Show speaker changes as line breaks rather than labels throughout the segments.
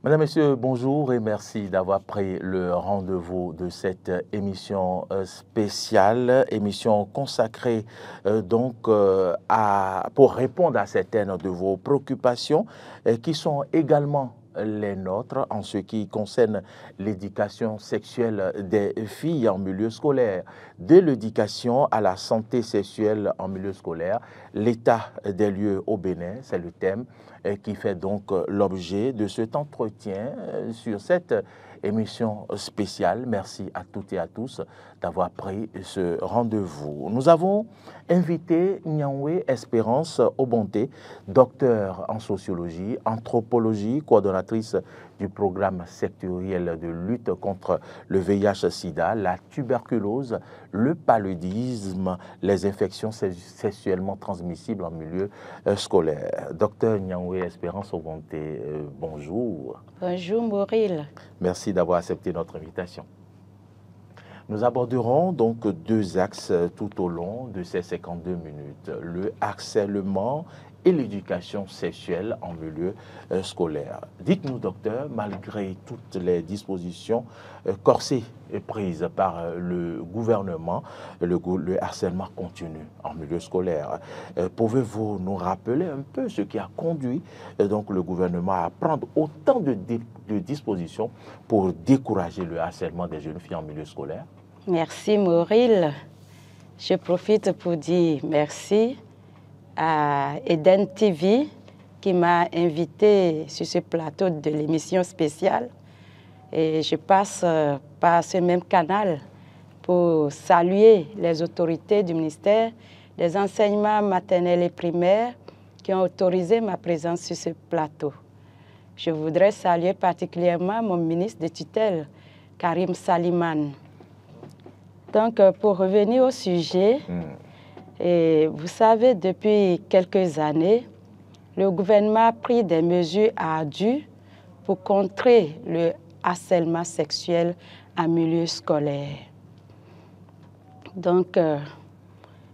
Mesdames, Messieurs, bonjour et merci d'avoir pris le rendez-vous de cette émission spéciale, émission consacrée pour répondre à certaines de vos préoccupations qui sont également les nôtres en ce qui concerne l'éducation sexuelle des filles en milieu scolaire. De l'éducation à la santé sexuelle en milieu scolaire, l'état des lieux au Bénin, c'est le thème qui fait donc l'objet de cet entretien sur cette émission spéciale. Merci à toutes et à tous d'avoir pris ce rendez-vous. Nous avons invité Nyanwe Espérance Obonté, docteur en sociologie, anthropologie, coordonnatrice du programme sectoriel de lutte contre le VIH-Sida, la tuberculose, le paludisme, les infections sexuellement transmissibles en milieu scolaire. Docteur Nyanwe Espérance Obonté, bonjour.
Bonjour Mauril.
Merci d'avoir accepté notre invitation. Nous aborderons donc deux axes tout au long de ces 52 minutes. Le harcèlement et l'éducation sexuelle en milieu scolaire. Dites-nous, docteur, malgré toutes les dispositions corsées prises par le gouvernement, le harcèlement continue en milieu scolaire. Pouvez-vous nous rappeler un peu ce qui a conduit donc le gouvernement à prendre autant de dispositions pour décourager le harcèlement des jeunes filles en milieu scolaire?
Merci Mauril. Je profite pour dire merci à Eden TV qui m'a invité sur ce plateau de l'émission spéciale. Et je passe par ce même canal pour saluer les autorités du ministère des enseignements maternels et primaires qui ont autorisé ma présence sur ce plateau. Je voudrais saluer particulièrement mon ministre de tutelle, Karim Saliman. Donc, pour revenir au sujet, et vous savez, depuis quelques années, le gouvernement a pris des mesures ardues pour contrer le harcèlement sexuel en milieu scolaire. Donc,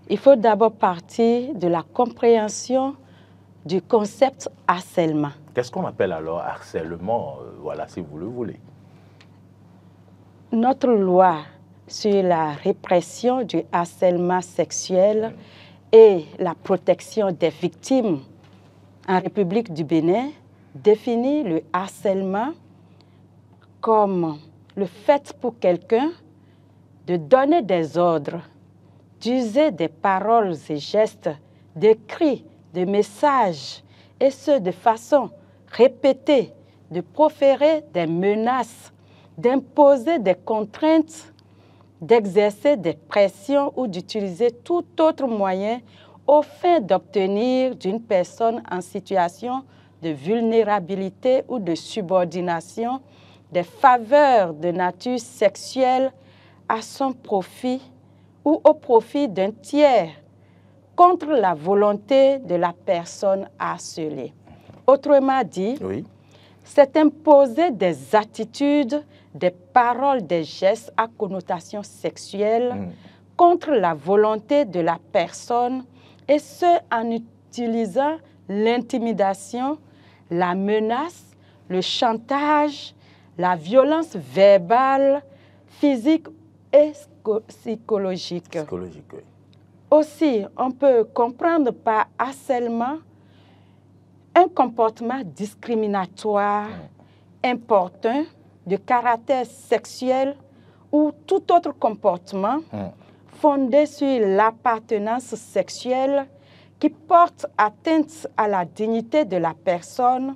il faut d'abord partir de la compréhension du concept harcèlement.
Qu'est-ce qu'on appelle alors harcèlement, voilà, si vous le voulez?
Notre loi sur la répression du harcèlement sexuel et la protection des victimes en République du Bénin définit le harcèlement comme le fait pour quelqu'un de donner des ordres, d'user des paroles et gestes, des cris, des messages, et ce de façon répétée, de proférer des menaces, d'imposer des contraintes, d'exercer des pressions ou d'utiliser tout autre moyen au fin d'obtenir d'une personne en situation de vulnérabilité ou de subordination des faveurs de nature sexuelle à son profit ou au profit d'un tiers contre la volonté de la personne harcelée. Autrement dit, c'est imposer des attitudes, des paroles, des gestes à connotation sexuelle contre la volonté de la personne, et ce en utilisant l'intimidation, la menace, le chantage, la violence verbale, physique et psychologique.
Oui.
Aussi, on peut comprendre par harcèlement un comportement discriminatoire, importun, de caractère sexuel ou tout autre comportement fondé sur l'appartenance sexuelle qui porte atteinte à la dignité de la personne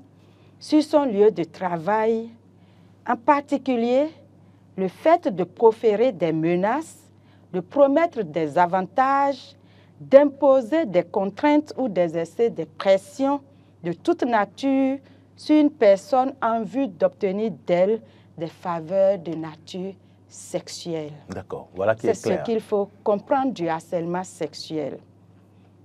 sur son lieu de travail, en particulier le fait de proférer des menaces, de promettre des avantages, d'imposer des contraintes ou d'exercer des pressions de toute nature sur une personne en vue d'obtenir d'elle des faveurs de nature sexuelle.
D'accord, voilà qui est clair.
C'est ce qu'il faut comprendre du harcèlement sexuel.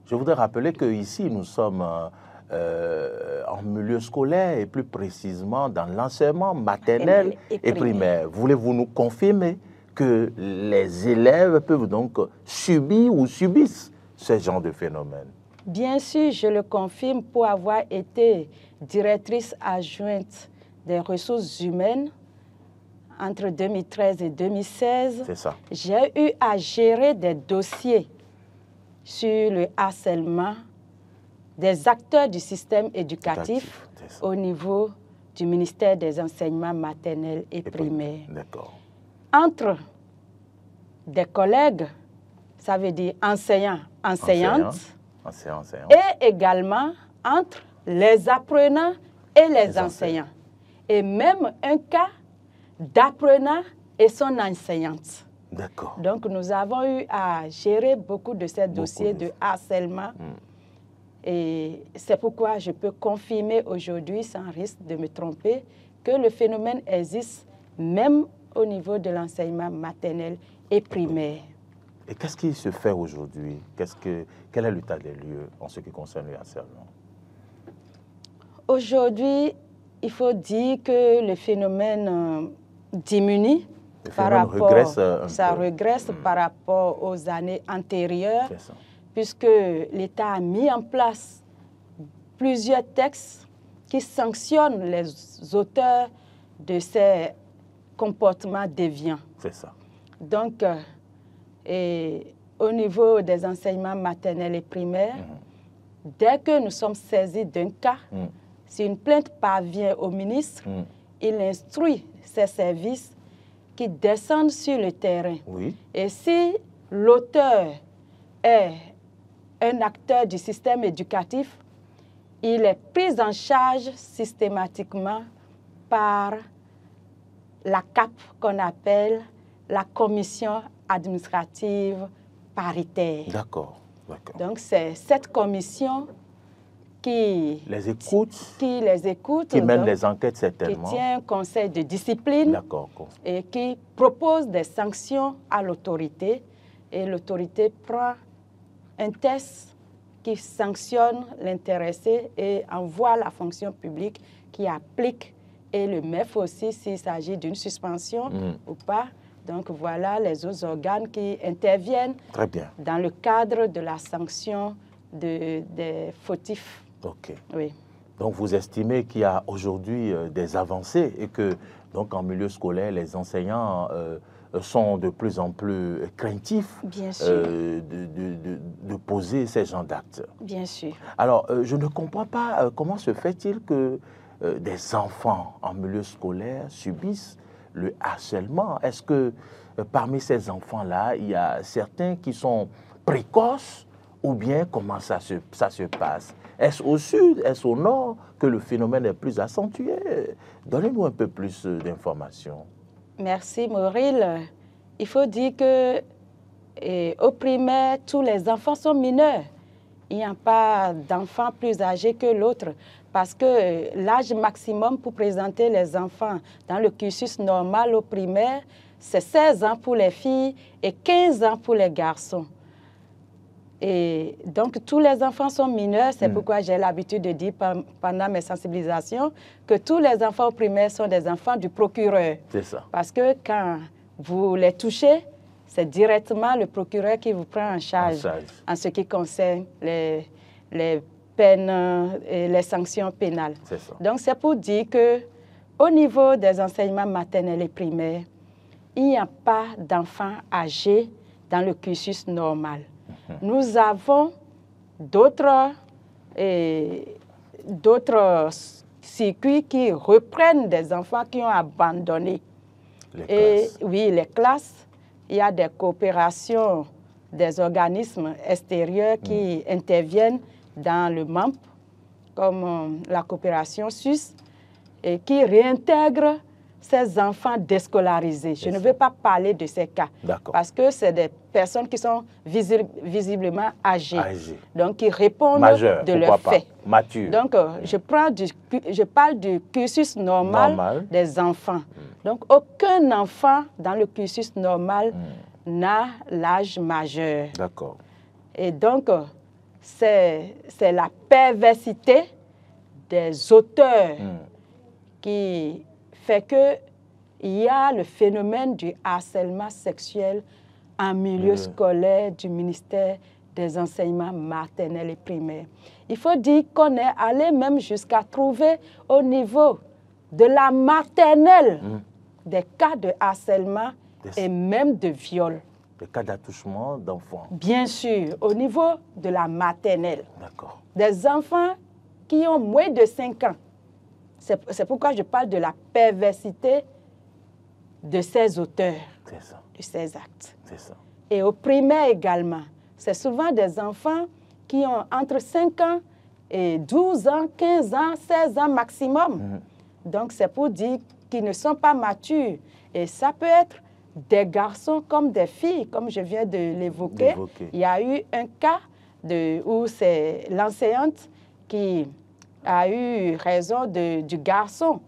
Je voudrais rappeler qu'ici, nous sommes en milieu scolaire et plus précisément dans l'enseignement maternel et primaire. Voulez-vous nous confirmer que les élèves peuvent donc subir ou subissent ce genre de phénomène?
Bien sûr, je le confirme pour avoir été directrice adjointe des ressources humaines entre 2013 et 2016.
C'est ça.
J'ai eu à gérer des dossiers sur le harcèlement des acteurs du système éducatif au niveau du ministère des enseignements maternels et primaires.
D'accord.
Entre des collègues, ça veut dire enseignants, enseignantes, et également entre les apprenants et les enseignants. Et même un cas d'apprenant et son enseignante.
D'accord.
Donc, nous avons eu à gérer beaucoup de ces dossiers de harcèlement. Et c'est pourquoi je peux confirmer aujourd'hui, sans risque de me tromper, que le phénomène existe même au niveau de l'enseignement maternel et primaire.
Et qu'est-ce qui se fait aujourd'hui? Quel est l'état des lieux en ce qui concerne le harcèlement?
Aujourd'hui, il faut dire que le phénomène diminue. Regresse par rapport aux années antérieures, puisque l'État a mis en place plusieurs textes qui sanctionnent les auteurs de ces comportements déviants.
C'est ça.
Donc, au niveau des enseignements maternels et primaires, dès que nous sommes saisis d'un cas, si une plainte parvient au ministre, il instruit ses services qui descendent sur le terrain.
Oui.
Et si l'auteur est un acteur du système éducatif, il est pris en charge systématiquement par la CAP qu'on appelle la commission administrative paritaire.
D'accord.
Donc c'est cette commission qui
les écoute,
qui
mène les enquêtes certainement,
qui tient un conseil de discipline et qui propose des sanctions à l'autorité. Et l'autorité prend un test qui sanctionne l'intéressé et envoie la fonction publique qui applique et le MEF aussi s'il s'agit d'une suspension ou pas. Donc voilà les autres organes qui interviennent dans le cadre de la sanction des fautifs.
Ok.
Oui.
Donc vous estimez qu'il y a aujourd'hui des avancées et que donc en milieu scolaire, les enseignants sont de plus en plus craintifs de poser ces genres d'actes.
Bien sûr.
Alors, je ne comprends pas comment se fait-il que des enfants en milieu scolaire subissent le harcèlement. Est-ce que parmi ces enfants-là, il y a certains qui sont précoces ou bien comment ça se passe? Est-ce au sud, est-ce au nord que le phénomène est plus accentué? Donnez-nous un peu plus d'informations.
Merci, Mauril. Il faut dire que au primaire, tous les enfants sont mineurs. Il n'y a pas d'enfants plus âgés que l'autre parce que l'âge maximum pour présenter les enfants dans le cursus normal au primaire, c'est 16 ans pour les filles et 15 ans pour les garçons. Et donc, tous les enfants sont mineurs. C'est pourquoi j'ai l'habitude de dire pendant mes sensibilisations que tous les enfants au primaire sont des enfants du procureur.
C'est ça.
Parce que quand vous les touchez, c'est directement le procureur qui vous prend en charge en ce qui concerne les peines et les sanctions pénales.
C'est ça.
Donc, c'est pour dire qu'au niveau des enseignements maternels et primaires, il n'y a pas d'enfants âgés dans le cursus normal. Nous avons d'autres circuits qui reprennent des enfants qui ont abandonné. Les classes. Il y a des coopérations des organismes extérieurs qui interviennent dans le MAMP, comme la coopération suisse, et qui réintègrent ces enfants déscolarisés. Je ne veux pas parler de ces cas, parce que c'est des personnes qui sont visiblement âgées, donc qui répondent de leurs faits.
Matures.
Donc, je parle du cursus normal des enfants. Donc, aucun enfant dans le cursus normal n'a l'âge majeur.
D'accord.
Et donc, c'est la perversité des auteurs qui fait qu'il y a le phénomène du harcèlement sexuel en milieu scolaire du ministère des enseignements maternels et primaires. Il faut dire qu'on est allé même jusqu'à trouver au niveau de la maternelle, des cas de harcèlement et même de viol.
Des cas d'attouchement d'enfants.
Bien sûr, au niveau de la maternelle.
D'accord.
Des enfants qui ont moins de 5 ans. C'est pourquoi je parle de la perversité de ces auteurs, de ces actes.
C'est ça.
Et au primaire également. C'est souvent des enfants qui ont entre 5 ans et 12 ans, 15 ans, 16 ans maximum. Donc, c'est pour dire qu'ils ne sont pas matures. Et ça peut être des garçons comme des filles, comme je viens de l'évoquer. Il y a eu un cas où c'est l'enseignante qui a eu raison du garçon.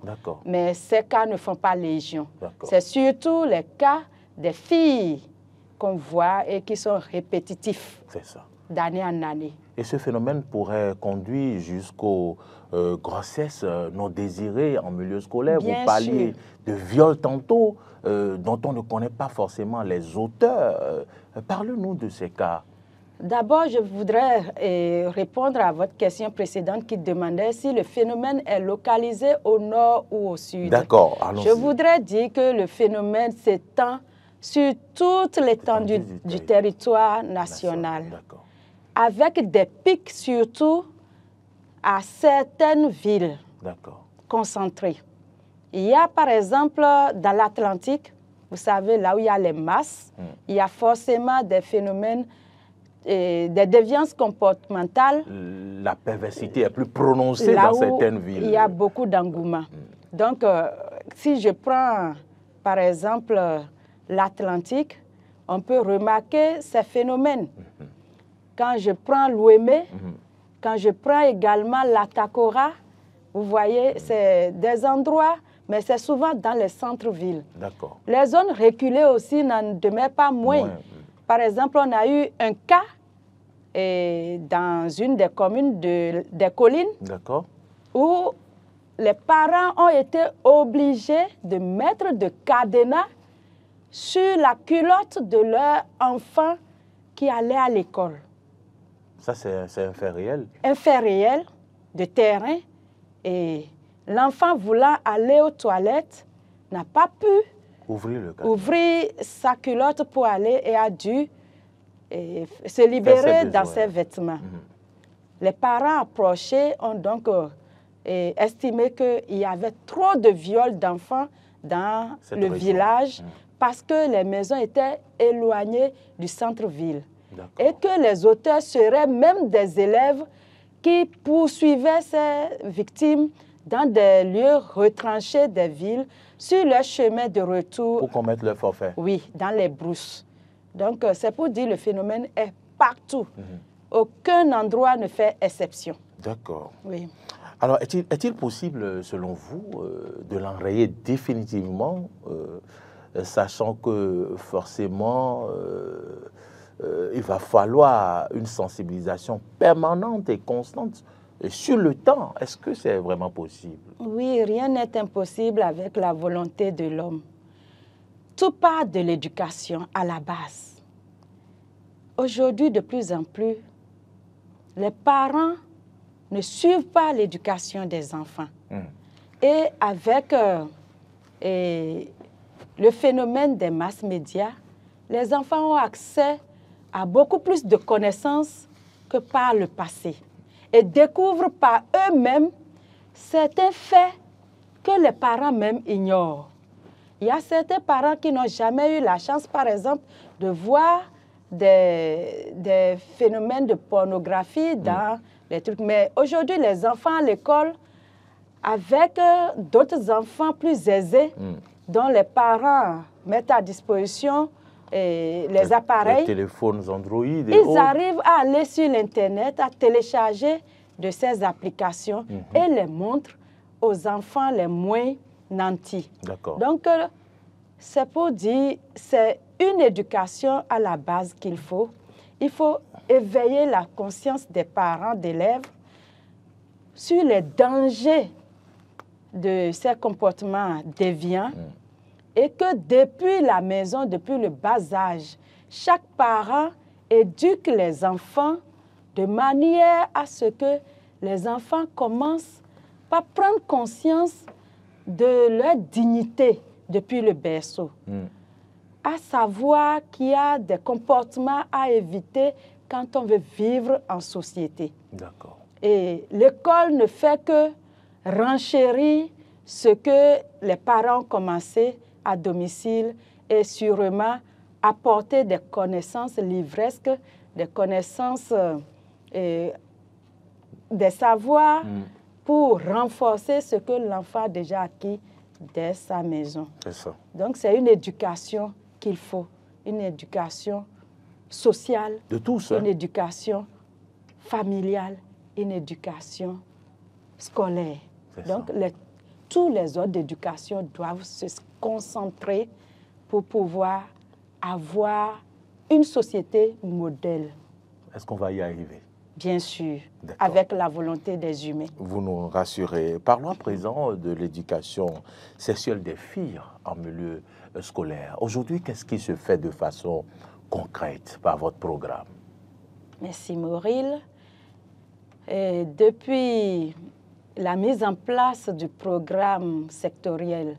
Mais ces cas ne font pas légion. C'est surtout les cas des filles qu'on voit et qui sont répétitifs d'année en année.
Et ce phénomène pourrait conduire jusqu'aux grossesses non désirées en milieu scolaire. Vous parliez de viol tantôt, dont on ne connaît pas forcément les auteurs. Parlez-nous de ces cas.
D'abord, je voudrais répondre à votre question précédente qui demandait si le phénomène est localisé au nord ou au sud.
D'accord, allons-y.
Je voudrais dire que le phénomène s'étend sur toute l'étendue du territoire national, avec des pics surtout à certaines villes concentrées. Il y a par exemple dans l'Atlantique, vous savez, là où il y a les masses, il y a forcément des phénomènes des déviances comportementales.
La perversité est plus prononcée dans certaines villes.
Il y a beaucoup d'engouement. Donc, si je prends, par exemple, l'Atlantique, on peut remarquer ces phénomènes. Quand je prends l'Ouémé, quand je prends également l'Atakora, vous voyez, c'est des endroits, mais c'est souvent dans les centres-villes. Les zones reculées aussi n'en demeurent pas moins. Par exemple, on a eu un cas dans une des communes des collines où les parents ont été obligés de mettre de cadenas sur la culotte de leur enfant qui allait à l'école.
Ça, c'est un fait réel?
Un fait réel de terrain. Et l'enfant voulant aller aux toilettes n'a pas pu ouvrir sa culotte pour aller et a dû se libérer dans ses vêtements. Les parents approchés ont donc estimé qu'il y avait trop de viols d'enfants dans le village parce que les maisons étaient éloignées du centre-ville. Et que les auteurs seraient même des élèves qui poursuivaient ces victimes dans des lieux retranchés des villes sur leur chemin de retour.
Pour commettre le forfait.
Oui, dans les brousses. Donc, c'est pour dire que le phénomène est partout. Aucun endroit ne fait exception.
D'accord.
Oui.
Alors, est-il possible, selon vous, de l'enrayer définitivement, sachant que forcément, il va falloir une sensibilisation permanente et constante sur le temps? Est-ce que c'est vraiment possible?
Oui, rien n'est impossible avec la volonté de l'homme. Tout part de l'éducation à la base. Aujourd'hui, de plus en plus, les parents ne suivent pas l'éducation des enfants. Et avec le phénomène des masses médias, les enfants ont accès à beaucoup plus de connaissances que par le passé et découvrent par eux-mêmes certains faits que les parents même ignorent. Il y a certains parents qui n'ont jamais eu la chance, par exemple, de voir des phénomènes de pornographie dans les trucs. Mais aujourd'hui, les enfants à l'école, avec d'autres enfants plus aisés, dont les parents mettent à disposition les appareils,
les téléphones Android,
ils arrivent à aller sur l'Internet, à télécharger de ces applications et les montrent aux enfants les moins nantis. Donc, c'est pour dire, c'est une éducation à la base qu'il faut. Il faut éveiller la conscience des parents, d'élèves, sur les dangers de ces comportements déviants et que depuis la maison, depuis le bas âge, chaque parent éduque les enfants de manière à ce que les enfants commencent par prendre conscience de leur dignité depuis le berceau. À savoir qu'il y a des comportements à éviter quand on veut vivre en société.
D'accord.
Et l'école ne fait que renchérir ce que les parents ont commencé à domicile et sûrement apporter des connaissances livresques, des connaissances, des savoirs pour renforcer ce que l'enfant a déjà acquis dès sa maison.
C'est ça.
Donc c'est une éducation qu'il faut, une éducation sociale,
de tous,
une éducation familiale, une éducation scolaire. Donc tous les autres d'éducation doivent se concentrer pour pouvoir avoir une société modèle.
Est-ce qu'on va y arriver?
Bien sûr, avec la volonté des humains.
Vous nous rassurez. Parlons à présent de l'éducation sexuelle des filles en milieu scolaire. Aujourd'hui, qu'est-ce qui se fait de façon concrète par votre programme?
Merci Mauril. Et depuis la mise en place du programme sectoriel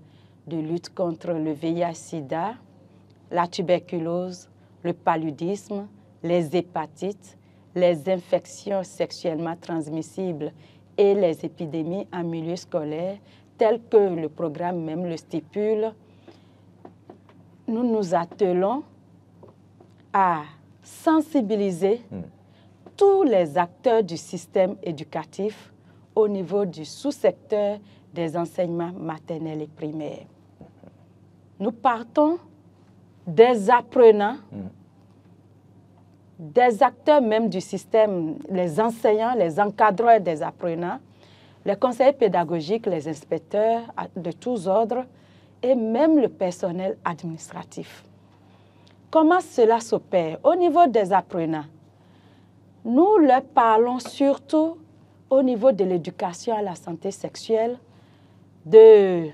de lutte contre le VIH-Sida, la tuberculose, le paludisme, les hépatites, les infections sexuellement transmissibles et les épidémies en milieu scolaire, tel que le programme même le stipule, nous nous attelons à sensibiliser tous les acteurs du système éducatif au niveau du sous-secteur des enseignements maternels et primaires. Nous partons des apprenants, des acteurs même du système, les enseignants, les encadreurs des apprenants, les conseillers pédagogiques, les inspecteurs de tous ordres et même le personnel administratif. Comment cela s'opère? Au niveau des apprenants, nous leur parlons surtout au niveau de l'éducation à la santé sexuelle, de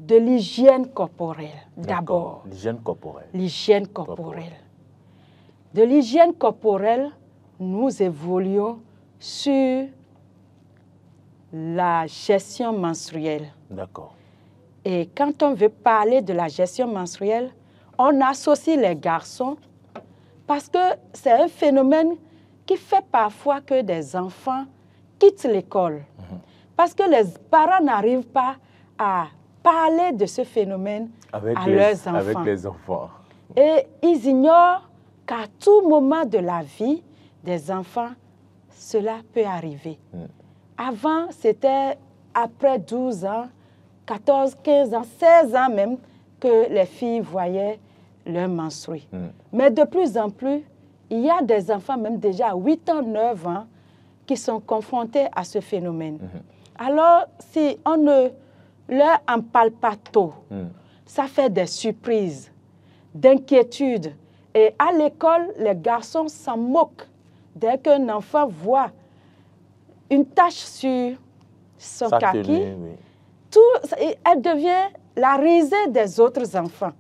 l'hygiène corporelle d'abord.
L'hygiène corporelle.
L'hygiène corporelle. De l'hygiène corporelle, nous évoluons sur la gestion menstruelle.
D'accord.
Et quand on veut parler de la gestion menstruelle, on associe les garçons parce que c'est un phénomène qui fait parfois que des enfants quittent l'école. Parce que les parents n'arrivent pas à parler de ce phénomène à leurs enfants.
Avec les enfants.
Et ils ignorent qu'à tout moment de la vie des enfants, cela peut arriver. Avant, c'était après 12 ans, 14, 15 ans, 16 ans même, que les filles voyaient leur menstruer. Mais de plus en plus, il y a des enfants, même déjà à 8 ans, 9 ans, qui sont confrontés à ce phénomène. Alors, si on ne leur en parle pas tôt, ça fait des surprises, d'inquiétudes. Et à l'école, les garçons s'en moquent. Dès qu'un enfant voit une tache sur son kaki, elle devient la risée des autres enfants.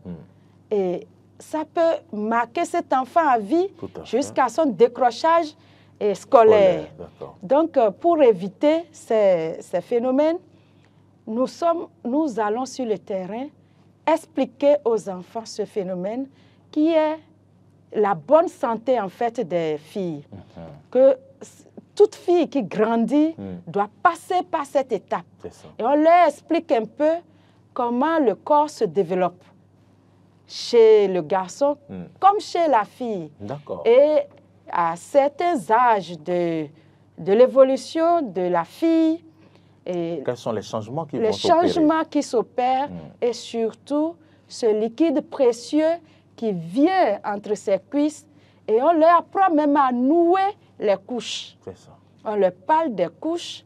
Et ça peut marquer cet enfant à vie jusqu'à son décrochage scolaire. Donc, pour éviter ces phénomènes, nous allons sur le terrain expliquer aux enfants ce phénomène qui est la bonne santé en fait des filles. Que toute fille qui grandit doit passer par cette étape. Et on leur explique un peu comment le corps se développe chez le garçon comme chez la fille. Et à certains âges de l'évolution de la fille, et
quels sont les changements qui
les changements qui s'opèrent et surtout ce liquide précieux qui vient entre ses cuisses et on leur apprend même à nouer les couches. On leur parle des couches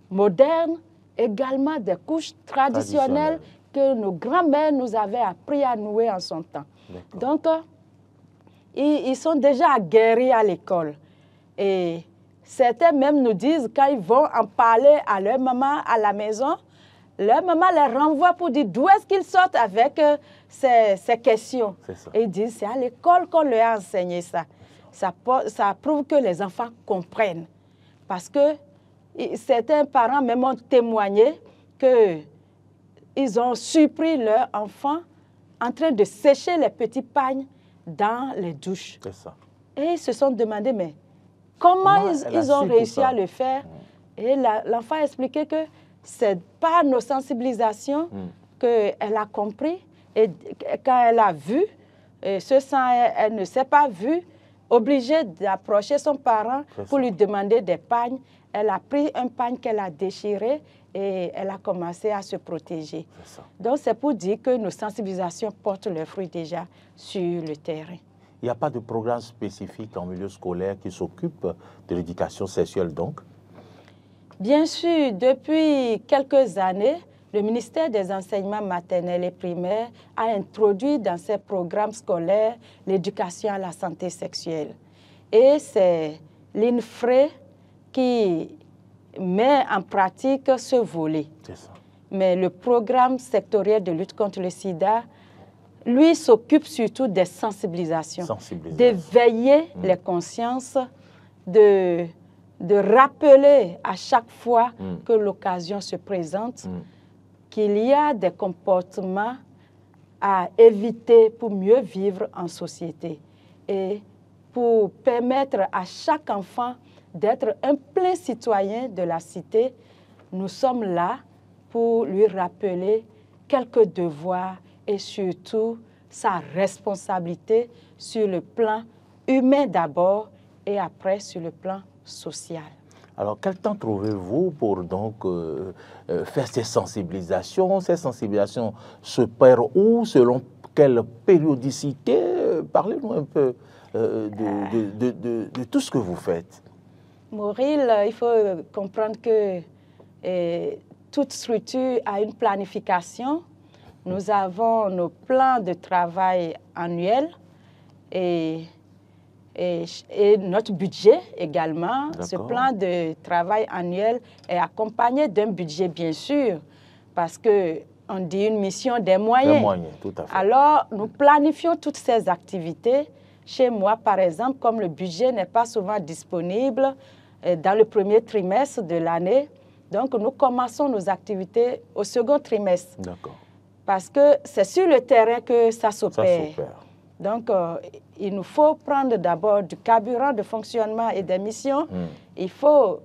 modernes, également des couches traditionnelles que nos grands-mères nous avaient appris à nouer en son temps. Donc, ils sont déjà aguerris à l'école. Et certains même nous disent, quand ils vont en parler à leur maman à la maison, leur maman les renvoie pour dire d'où est-ce qu'ils sortent avec ces questions. Et ils disent, c'est à l'école qu'on leur a enseigné ça. Ça prouve que les enfants comprennent. Parce que certains parents même ont témoigné que ils ont surpris leur enfant en train de sécher les petits pagnes dans les douches.
C'est ça.
Et ils se sont demandé, mais comment ils ont réussi à le faire? Et l'enfant a expliqué que c'est par nos sensibilisations qu'elle a compris. Et quand elle a vu, ce sang, elle ne s'est pas vue, obligée d'approcher son parent pour lui demander des pagnes. Elle a pris un pagne qu'elle a déchiré et elle a commencé à se protéger. Donc, c'est pour dire que nos sensibilisations portent leurs fruits déjà sur le terrain.
Il n'y a pas de programme spécifique en milieu scolaire qui s'occupe de l'éducation sexuelle, donc?
Bien sûr, depuis quelques années, le ministère des Enseignements maternels et primaires a introduit dans ses programmes scolaires l'éducation à la santé sexuelle. Et c'est l'INFRE qui met en pratique ce volet.
C'est ça. Mais
le programme sectoriel de lutte contre le sida, lui, s'occupe surtout des sensibilisations, d'éveiller les consciences, de rappeler à chaque fois que l'occasion se présente qu'il y a des comportements à éviter pour mieux vivre en société et pour permettre à chaque enfant d'être un plein citoyen de la cité. Nous sommes là pour lui rappeler quelques devoirs et surtout sa responsabilité sur le plan humain d'abord et après sur le plan social.
Alors, quel temps trouvez-vous pour donc faire ces sensibilisations? Ces sensibilisations se perdent où? Selon quelle périodicité? Parlez-nous un peu de tout ce que vous faites.
Mauril, il faut comprendre que toute structure a une planification. Nous avons nos plans de travail annuels et notre budget également. Ce plan de travail annuel est accompagné d'un budget, bien sûr, parce qu'on dit une mission des moyens.
Des moyens, tout à fait.
Alors, nous planifions toutes ces activités. Chez moi, par exemple, comme le budget n'est pas souvent disponible dans le premier trimestre de l'année, donc nous commençons nos activités au second trimestre.
D'accord.
Parce que c'est sur le terrain que ça s'opère. Donc, il nous faut prendre d'abord du carburant de fonctionnement et des missions. Il faut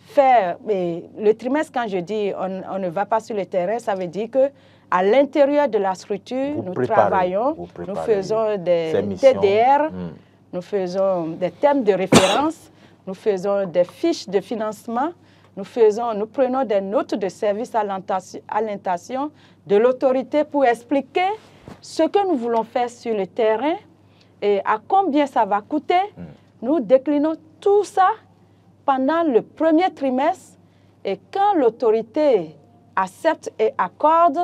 faire, mais le trimestre, quand je dis on ne va pas sur le terrain, ça veut dire qu'à l'intérieur de la structure, nous travaillons, nous faisons des TDR, nous faisons des thèmes de référence, nous faisons des fiches de financement, nous prenons des notes de service à l'orientation de l'autorité pour expliquer ce que nous voulons faire sur le terrain et à combien ça va coûter. Nous déclinons tout ça pendant le premier trimestre et quand l'autorité accepte et accorde,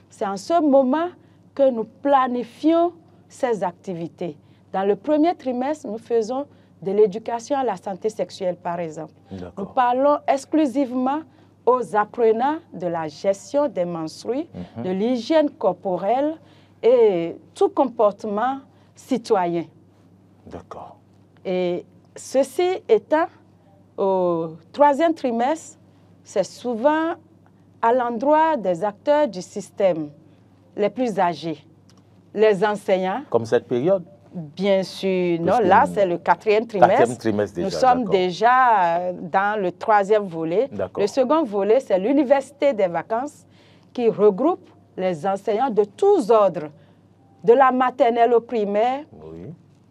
c'est en ce moment que nous planifions ces activités. Dans le premier trimestre, nous faisons de l'éducation à la santé sexuelle, par exemple. Nous parlons exclusivement aux apprenants de la gestion des menstrues, de l'hygiène corporelle et tout comportement citoyen.
D'accord.
Et ceci étant, au troisième trimestre, c'est souvent à l'endroit des acteurs du système les plus âgés, les enseignants.
Comme cette période?
Bien sûr. Non, là, c'est le quatrième trimestre. Nous sommes déjà dans le troisième volet. Le second volet, c'est l'université des vacances qui regroupe les enseignants de tous ordres, de la maternelle au primaire,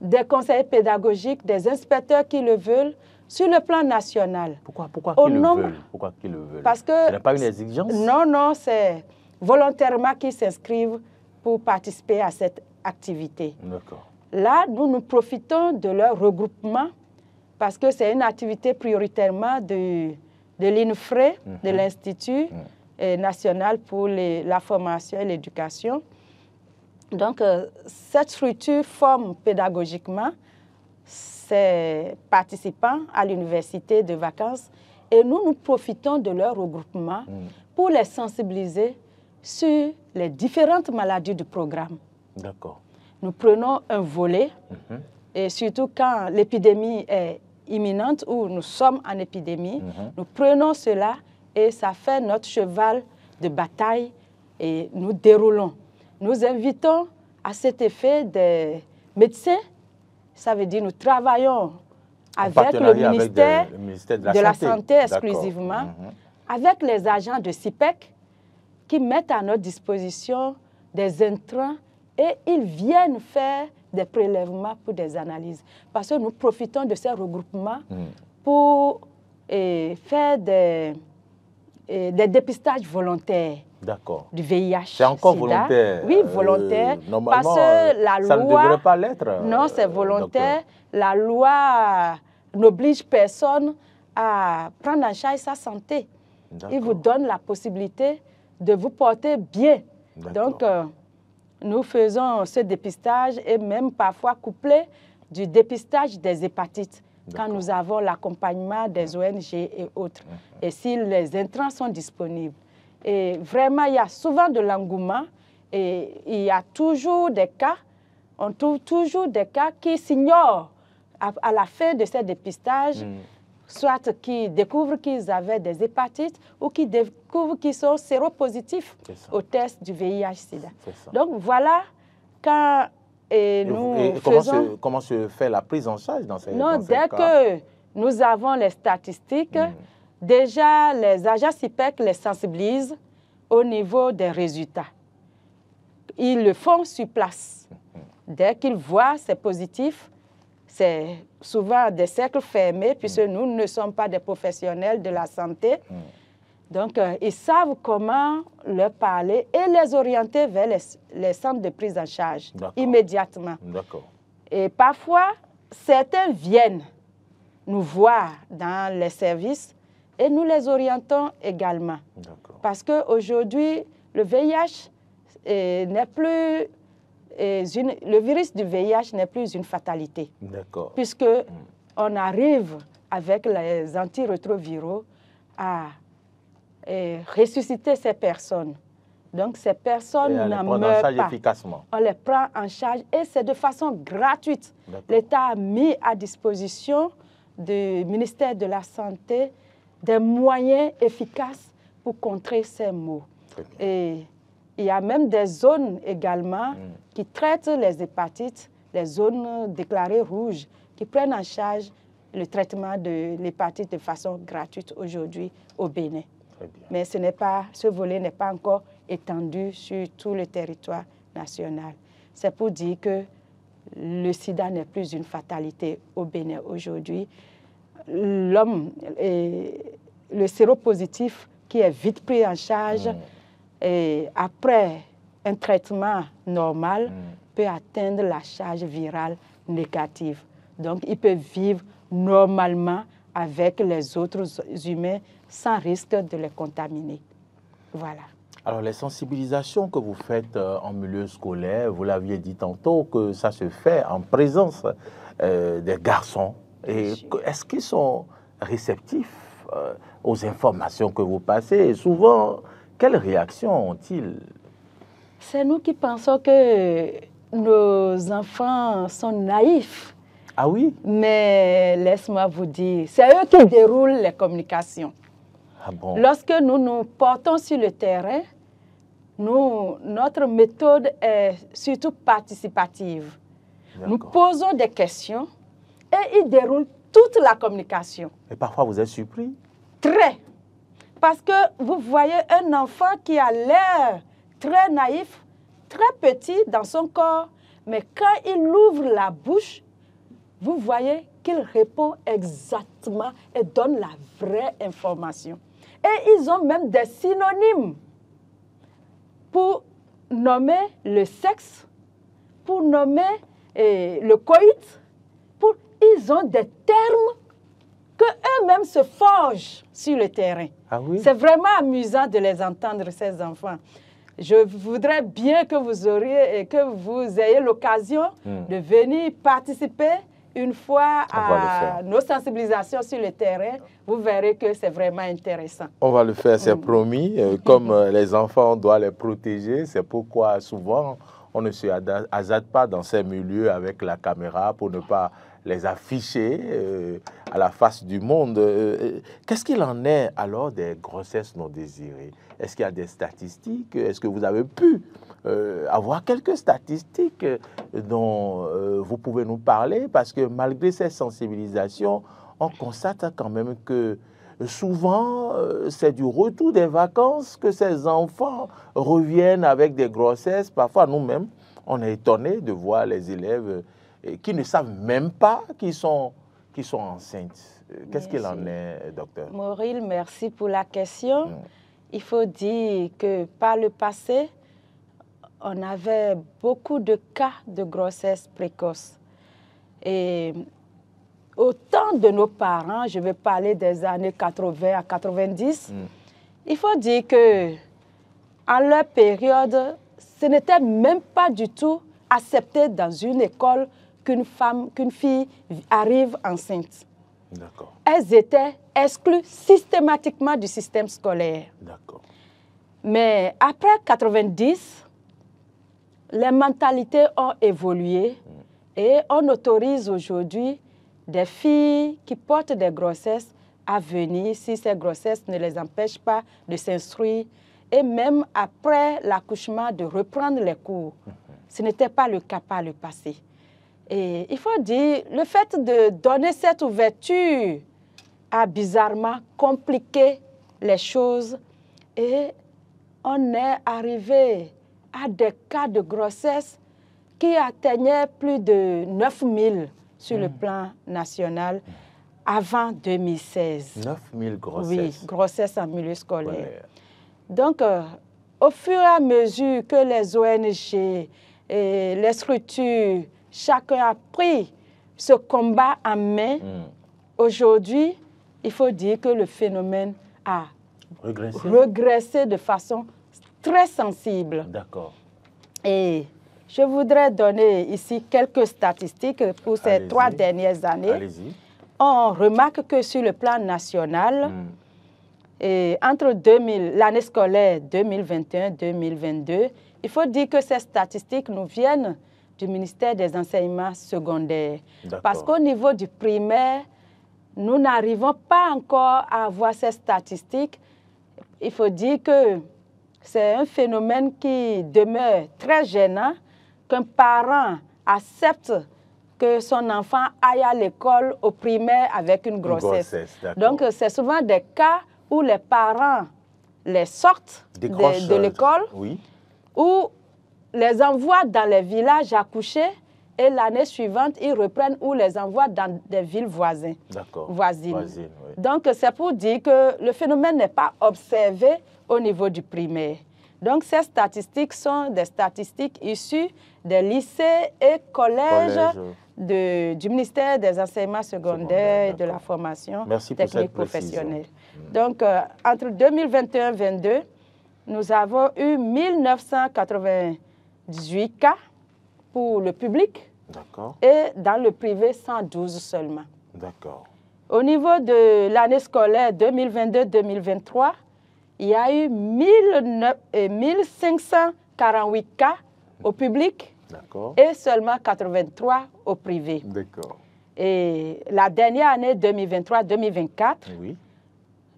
des conseillers pédagogiques, des inspecteurs qui le veulent, sur le plan national.
Pourquoi qu'ils le veulent?
Parce que
ce n'est pas une exigence?
Non, non, c'est volontairement qu'ils s'inscrivent pour participer à cette activité.
D'accord.
Là, nous profitons de leur regroupement parce que c'est une activité prioritairement de l'INFRE, de l'Institut national pour la formation et l'éducation. Donc, cette structure forme pédagogiquement ses participants à l'université de vacances et nous profitons de leur regroupement pour les sensibiliser sur les différentes maladies du programme.
D'accord.
Nous prenons un volet, et surtout quand l'épidémie est imminente ou nous sommes en épidémie, nous prenons cela et ça fait notre cheval de bataille et nous déroulons. Nous invitons à cet effet des médecins, ça veut dire nous travaillons avec le ministère de la Santé exclusivement, avec les agents de CIPEC qui mettent à notre disposition des intrants et ils viennent faire des prélèvements pour des analyses. Parce que nous profitons de ces regroupements pour faire des dépistages volontaires du VIH.
C'est encore volontaire?
Oui, volontaire.
Normalement,
parce que la
ça
loi,
ne devrait pas l'être.
Non, c'est volontaire. La loi n'oblige personne à prendre en charge sa santé. Il vous donne la possibilité de vous porter bien. Donc, nous faisons ce dépistage et même parfois couplé du dépistage des hépatites quand nous avons l'accompagnement des ONG et autres. Et si les intrants sont disponibles. Et vraiment, il y a souvent de l'engouement et il y a toujours des cas, on trouve toujours des cas qui s'ignorent à la fin de ces dépistages, soit qui découvrent qu'ils avaient des hépatites ou qui découvrent qu'ils sont séropositifs au test du VIH-Sida. Donc voilà, quand nous faisons...
Comment se fait la prise en charge dans ces
cas? Dès que nous avons les statistiques, déjà les agents CIPEC les sensibilisent au niveau des résultats. Ils le font sur place. Dès qu'ils voient c'est positif, c'est souvent des cercles fermés, puisque nous ne sommes pas des professionnels de la santé. Donc, ils savent comment leur parler et les orienter vers les centres de prise en charge immédiatement. Et parfois, certains viennent nous voir dans les services et nous les orientons également. Parce qu'aujourd'hui, le VIH n'est plus... le virus du VIH n'est plus une fatalité. Puisque on arrive avec les antirétroviraux à ressusciter ces personnes. Donc ces personnes n'en meurent pas.
Efficacement.
On les prend en charge et c'est de façon gratuite. L'État a mis à disposition du ministère de la Santé des moyens efficaces pour contrer ces maux. Et il y a même des zones également qui traitent les hépatites, les zones déclarées rouges, qui prennent en charge le traitement de l'hépatite de façon gratuite aujourd'hui au Bénin. Mais ce volet n'est pas encore étendu sur tout le territoire national. C'est pour dire que le sida n'est plus une fatalité au Bénin aujourd'hui. L'homme, le séropositif qui est vite pris en charge, et après un traitement normal, peut atteindre la charge virale négative. Donc, il peut vivre normalement avec les autres humains sans risque de les contaminer. Voilà.
Alors, les sensibilisations que vous faites en milieu scolaire, vous l'aviez dit tantôt, que ça se fait en présence des garçons. Est-ce qu'ils sont réceptifs aux informations que vous passez? Et souvent, quelles réactions ont-ils?
C'est nous qui pensons que nos enfants sont naïfs.
Ah oui?
Mais laisse-moi vous dire, c'est eux qui déroulent les communications.
Ah bon?
Lorsque nous nous portons sur le terrain, notre méthode est surtout participative. Nous posons des questions et ils déroulent toute la communication.
Et parfois, vous êtes surpris?
Très. Parce que vous voyez un enfant qui a l'air très naïf, très petit dans son corps, mais quand il ouvre la bouche, vous voyez qu'il répond exactement et donne la vraie information. Et ils ont même des synonymes pour nommer le sexe, pour nommer le coït. Ils ont des termes qu'eux-mêmes se forgent sur le terrain.
Ah oui?
C'est vraiment amusant de les entendre, ces enfants. Je voudrais bien que vous ayez l'occasion de venir participer une fois à nos sensibilisations sur le terrain. Vous verrez que c'est vraiment intéressant.
On va le faire, c'est promis. Comme les enfants, on doit les protéger. C'est pourquoi souvent, on ne se hasarde pas dans ces milieux avec la caméra pour ne pas les afficher à la face du monde. Qu'est-ce qu'il en est alors des grossesses non désirées? Est-ce qu'il y a des statistiques? Est-ce que vous avez pu avoir quelques statistiques dont vous pouvez nous parler? Parce que malgré ces sensibilisations, on constate quand même que souvent, c'est du retour des vacances que ces enfants reviennent avec des grossesses. Parfois, nous-mêmes, on est étonnés de voir les élèves qui ne savent même pas qu'ils sont enceintes. Qu'est-ce qu'il en est, docteur?
Mauril, merci pour la question. Il faut dire que par le passé, on avait beaucoup de cas de grossesse précoce. Et au temps de nos parents, je vais parler des années 80 à 90, il faut dire que en leur période, ce n'était même pas du tout accepté dans une école qu'une fille arrive enceinte.
D'accord.
Elles étaient exclues systématiquement du système scolaire.
D'accord.
Mais après 90, les mentalités ont évolué et on autorise aujourd'hui des filles qui portent des grossesses à venir si ces grossesses ne les empêchent pas de s'instruire et même après l'accouchement de reprendre les cours. Ce n'était pas le cas par le passé. Et il faut dire, le fait de donner cette ouverture a bizarrement compliqué les choses et on est arrivé à des cas de grossesse qui atteignaient plus de 9000 sur le plan national avant 2016.
9000 grossesses.
Oui, grossesses en milieu scolaire. Donc, au fur et à mesure que les ONG et les structures, chacun a pris ce combat en main, aujourd'hui, il faut dire que le phénomène a régressé de façon très sensible.
D'accord.
Et je voudrais donner ici quelques statistiques pour ces 3 dernières années.
Allez-y.
On remarque que sur le plan national, et entre l'année scolaire 2021-2022, il faut dire que ces statistiques nous viennent du ministère des enseignements secondaires. Parce qu'au niveau du primaire, nous n'arrivons pas encore à avoir ces statistiques. Il faut dire que c'est un phénomène qui demeure très gênant, qu'un parent accepte que son enfant aille à l'école au primaire avec une grossesse. Donc, c'est souvent des cas où les parents les sortent de l'école, ou les envoient dans les villages accoucher et l'année suivante, ils reprennent ou les envoient dans des villes voisines. Donc, c'est pour dire que le phénomène n'est pas observé au niveau du primaire. Donc, ces statistiques sont des statistiques issues des lycées et collèges du ministère des enseignements secondaires et de la formation technique professionnelle. Donc, entre 2021-2022, nous avons eu 1998 cas pour le public et dans le privé, 112 seulement. Au niveau de l'année scolaire 2022-2023, il y a eu 1548 cas au public et seulement 83 au privé. Et la dernière année 2023-2024,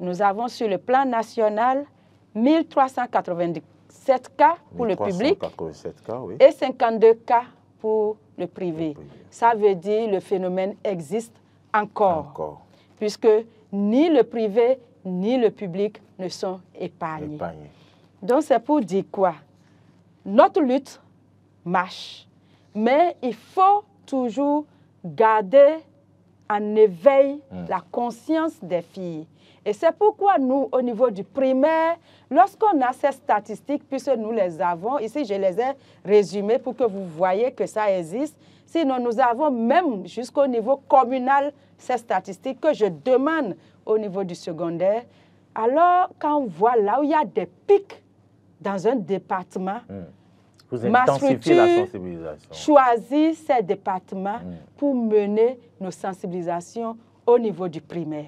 nous avons sur le plan national 1397 cas pour le public et 52 cas pour le privé. Ça veut dire que le phénomène existe encore. Puisque ni le privé ni le public ne sont épargnés. Donc, c'est pour dire quoi? Notre lutte marche, mais il faut toujours garder en éveil la conscience des filles. Et c'est pourquoi nous, au niveau du primaire, lorsqu'on a ces statistiques, puisque nous les avons, ici je les ai résumées pour que vous voyez que ça existe, sinon nous avons même jusqu'au niveau communal ces statistiques que je demande au niveau du secondaire. Alors, quand on voit là où il y a des pics dans un département, ma structure choisit ces départements pour mener nos sensibilisations au niveau du primaire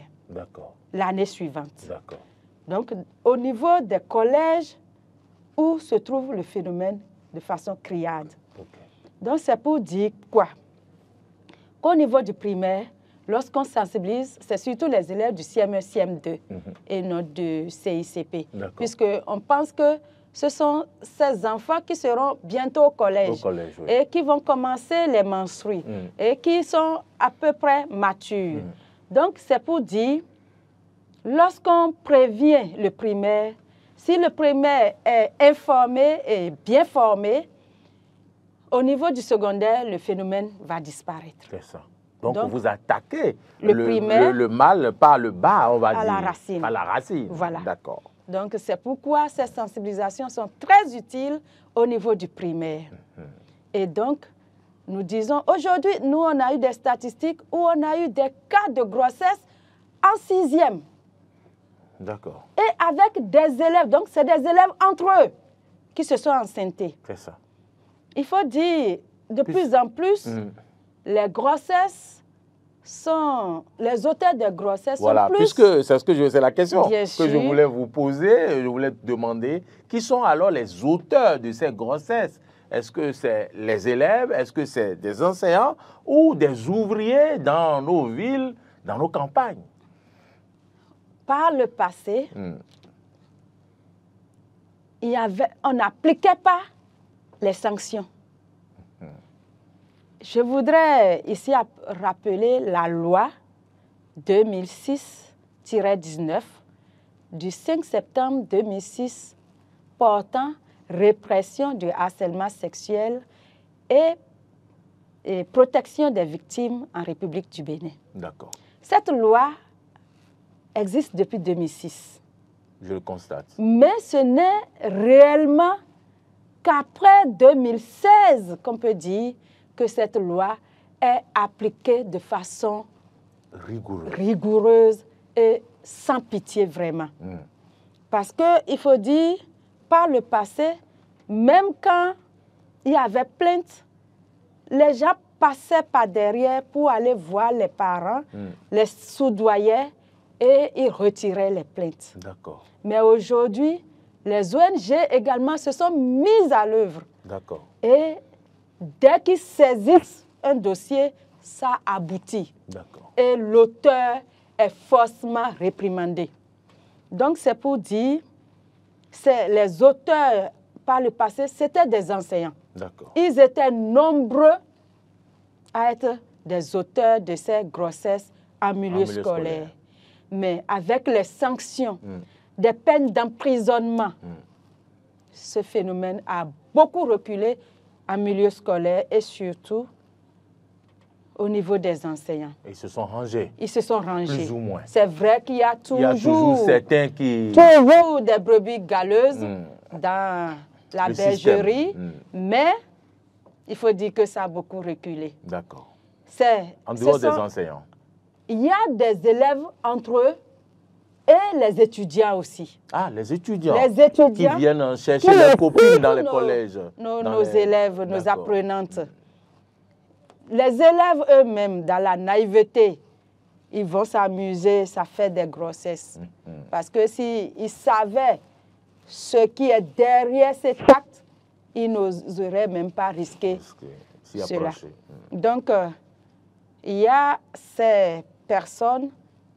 l'année suivante. Donc, au niveau des collèges où se trouve le phénomène de façon criarde. Donc, c'est pour dire quoi? qu'au niveau du primaire, lorsqu'on sensibilise, c'est surtout les élèves du CM1, CM2 et non du CICP. Puisqu'on pense que ce sont ces enfants qui seront bientôt au collège,
oui.
Et qui vont commencer les menstrues et qui sont à peu près matures. Donc, c'est pour dire, lorsqu'on prévient le primaire, si le primaire est informé et bien formé, au niveau du secondaire, le phénomène va disparaître.
C'est ça. Donc, vous attaquez
le
mal par le bas, on va dire.
La racine.
Par la racine.
Voilà.
D'accord.
Donc, c'est pourquoi ces sensibilisations sont très utiles au niveau du primaire. Et donc, nous disons, aujourd'hui, nous, on a eu des statistiques où on a eu des cas de grossesse en 6e.
D'accord.
Et avec des élèves, donc c'est des élèves entre eux qui se sont enceintés.
C'est ça.
Il faut dire, de plus en plus, les grossesses sont, les auteurs de grossesse sont plus...
puisque c'est la question
que
je voulais vous poser, je voulais demander, qui sont alors les auteurs de ces grossesses? Est-ce que c'est les élèves, est-ce que c'est des enseignants ou des ouvriers dans nos villes, dans nos campagnes?
Par le passé, on n'appliquait pas les sanctions. Je voudrais ici rappeler la loi 2006-19 du 5 septembre 2006 portant répression du harcèlement sexuel et protection des victimes en République du Bénin.
D'accord.
Cette loi existe depuis 2006.
Je le constate.
Mais ce n'est réellement qu'après 2016 qu'on peut dire que cette loi est appliquée de façon rigoureuse et sans pitié vraiment. Parce qu'il faut dire, par le passé, même quand il y avait plainte, les gens passaient par derrière pour aller voir les parents, les soudoyaient et ils retiraient les plaintes.
D'accord.
Mais aujourd'hui, les ONG également se sont mises à l'œuvre.
D'accord.
Et dès qu'ils saisissent un dossier, ça aboutit.
D'accord.
Et l'auteur est forcément réprimandé. Donc, c'est pour dire, les auteurs, par le passé, c'était des enseignants.
D'accord.
Ils étaient nombreux à être des auteurs de ces grossesses en milieu scolaire. Mais avec les sanctions, des peines d'emprisonnement, ce phénomène a beaucoup reculé en milieu scolaire et surtout au niveau des enseignants.
Et ils se sont rangés.
Ils se sont rangés.
Plus ou moins.
C'est vrai qu'il y a toujours
certains qui...
Toujours des brebis galeuses dans la bergerie, mais il faut dire que ça a beaucoup reculé.
D'accord. En dehors des enseignants.
Il y a des élèves entre eux et les étudiants aussi.
Ah, les étudiants.
Les étudiants
qui viennent chercher leurs copines dans les collèges.
Nos élèves, nos apprenantes. Les élèves eux-mêmes, dans la naïveté, ils vont s'amuser, ça fait des grossesses. Parce que s'ils savaient ce qui est derrière cet acte, ils n'oseraient même pas risquer cela. Donc, il y a ces personnes,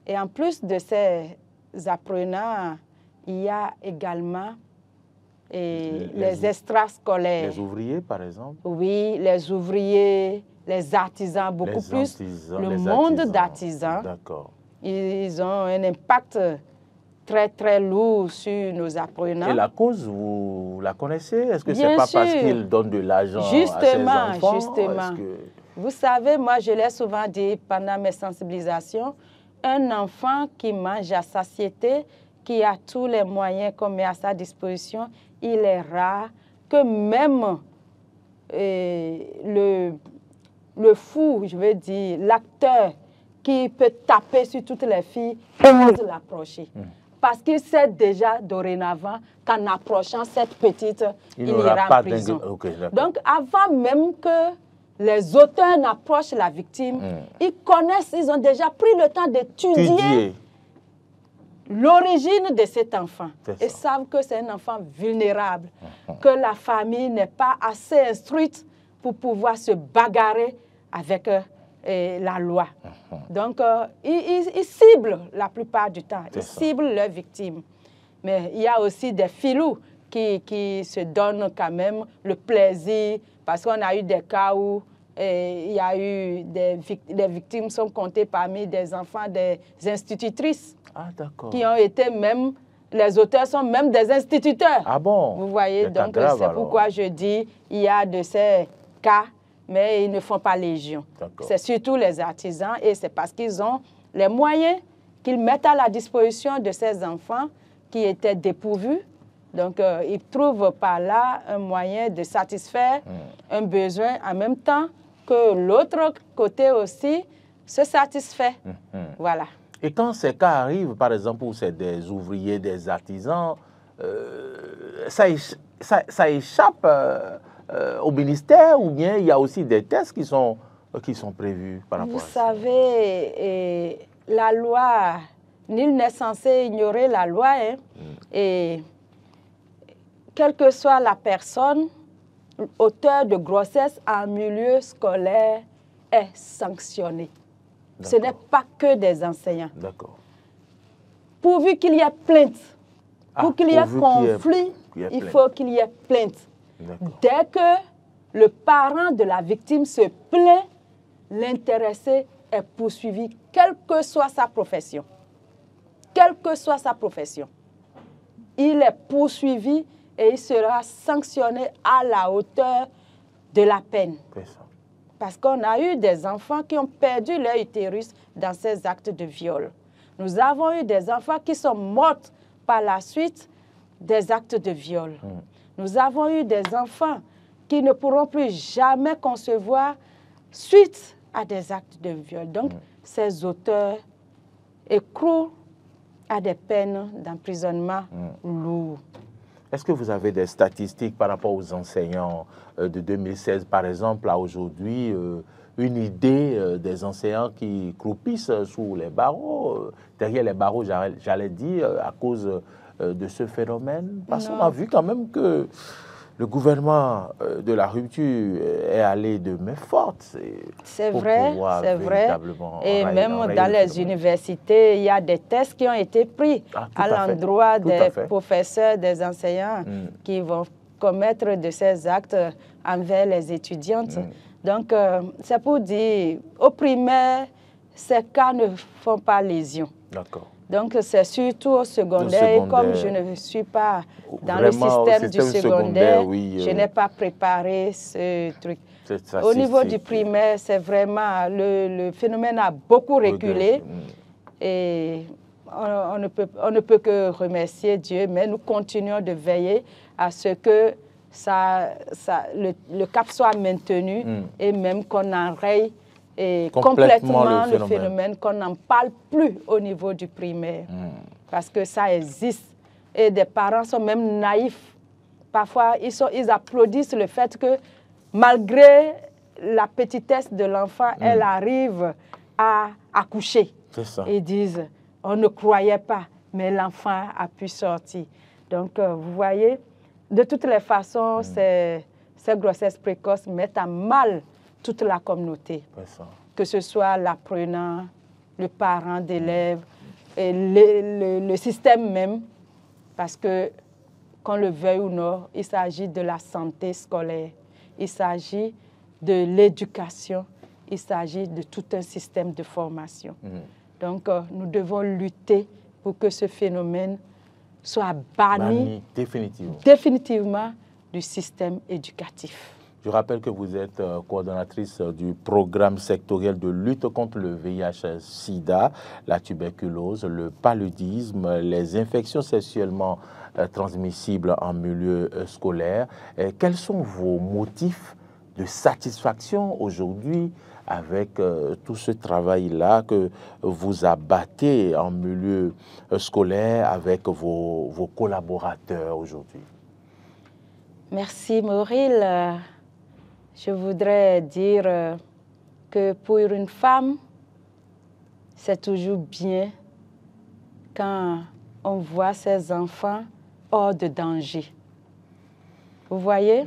et en plus de ces apprenants, il y a également les extrascolaires.
Les ouvriers, par exemple?
Oui, les ouvriers, les artisans, beaucoup plus. Le monde d'artisans.
D'accord.
Ils ont un impact très, très lourd sur nos apprenants.
Et la cause, vous la connaissez? Est-ce que c'est pas parce qu'ils donnent de l'argent à ces enfants?
Justement. Vous savez, moi, je l'ai souvent dit pendant mes sensibilisations, un enfant qui mange à satiété, qui a tous les moyens qu'on met à sa disposition, il est rare que même le fou, je veux dire, l'acteur qui peut taper sur toutes les filles, ose l'approcher. Parce qu'il sait déjà dorénavant qu'en approchant cette petite, il ira en prison. Donc, avant même que les auteurs n'approchent la victime, ils connaissent, ils ont déjà pris le temps d'étudier l'origine de cet enfant. Et savent que c'est un enfant vulnérable, que la famille n'est pas assez instruite pour pouvoir se bagarrer avec la loi. Donc, ils ciblent la plupart du temps, ils ciblent leurs victimes. Mais il y a aussi des filous qui se donnent quand même le plaisir, parce qu'on a eu des cas où il y a eu les victimes sont comptées parmi des enfants des institutrices qui ont été même, les auteurs sont même des instituteurs.
Ah bon?
Vous voyez, donc c'est pourquoi je dis il y a de ces cas, mais ils ne font pas légion. C'est surtout les artisans et c'est parce qu'ils ont les moyens qu'ils mettent à la disposition de ces enfants qui étaient dépourvus. Donc, ils trouvent par là un moyen de satisfaire un besoin en même temps que l'autre côté aussi se satisfait. Voilà.
Et quand ces cas arrivent, par exemple, où c'est des ouvriers, des artisans, ça échappe au ministère ou bien il y a aussi des tests qui sont prévus par rapport à ça?
Vous savez, la loi, nul n'est censé ignorer la loi. Hein, et quelle que soit la personne, auteur de grossesse en milieu scolaire est sanctionné. Ce n'est pas que des enseignants.
D'accord.
Pourvu qu'il y ait plainte, pour qu'il y ait conflit, il faut qu'il y ait plainte. Dès que le parent de la victime se plaint, l'intéressé est poursuivi, quelle que soit sa profession. Quelle que soit sa profession. Il est poursuivi et il sera sanctionné à la hauteur de la peine. Parce qu'on a eu des enfants qui ont perdu leur utérus dans ces actes de viol. Nous avons eu des enfants qui sont morts par la suite des actes de viol. Nous avons eu des enfants qui ne pourront plus jamais concevoir suite à des actes de viol. Donc, ces auteurs écroulent à des peines d'emprisonnement lourds.
Est-ce que vous avez des statistiques par rapport aux enseignants de 2016, par exemple, à aujourd'hui, une idée des enseignants qui croupissent sous les barreaux, derrière les barreaux, j'allais dire, à cause de ce phénomène? Parce qu'on a vu quand même que le gouvernement de la rupture est allé de main forte.
C'est vrai, c'est vrai. Et même dans les universités, il y a des tests qui ont été pris à l'endroit des professeurs, des enseignants qui vont commettre de ces actes envers les étudiantes. Donc, c'est pour dire, au primaire, ces cas ne font pas lésion.
D'accord.
Donc, c'est surtout au secondaire. Et comme je ne suis pas dans le système du secondaire, je n'ai pas préparé ce truc. Au niveau du primaire, c'est vraiment, le phénomène a beaucoup reculé. Et on ne peut que remercier Dieu, mais nous continuons de veiller à ce que le cap soit maintenu et même qu'on enraye complètement le phénomène, qu'on n'en parle plus au niveau du primaire. Parce que ça existe. Et des parents sont même naïfs. Parfois, ils applaudissent le fait que malgré la petitesse de l'enfant, elle arrive à accoucher.
C'est ça.
Ils disent, on ne croyait pas, mais l'enfant a pu sortir. Donc, vous voyez, de toutes les façons, ces grossesses précoces mettent à mal toute la communauté, que ce soit l'apprenant, le parent d'élève, et le système même, parce que, qu'on le veuille ou non, il s'agit de la santé scolaire, il s'agit de l'éducation, il s'agit de tout un système de formation. Donc, nous devons lutter pour que ce phénomène soit banni définitivement du système éducatif.
Je rappelle que vous êtes coordonnatrice du programme sectoriel de lutte contre le VIH-Sida, la tuberculose, le paludisme, les infections sexuellement transmissibles en milieu scolaire. Quels sont vos motifs de satisfaction aujourd'hui avec tout ce travail-là que vous abattez en milieu scolaire avec vos collaborateurs aujourd'hui?
Merci Mauril. Je voudrais dire que pour une femme, c'est toujours bien quand on voit ses enfants hors de danger. Vous voyez?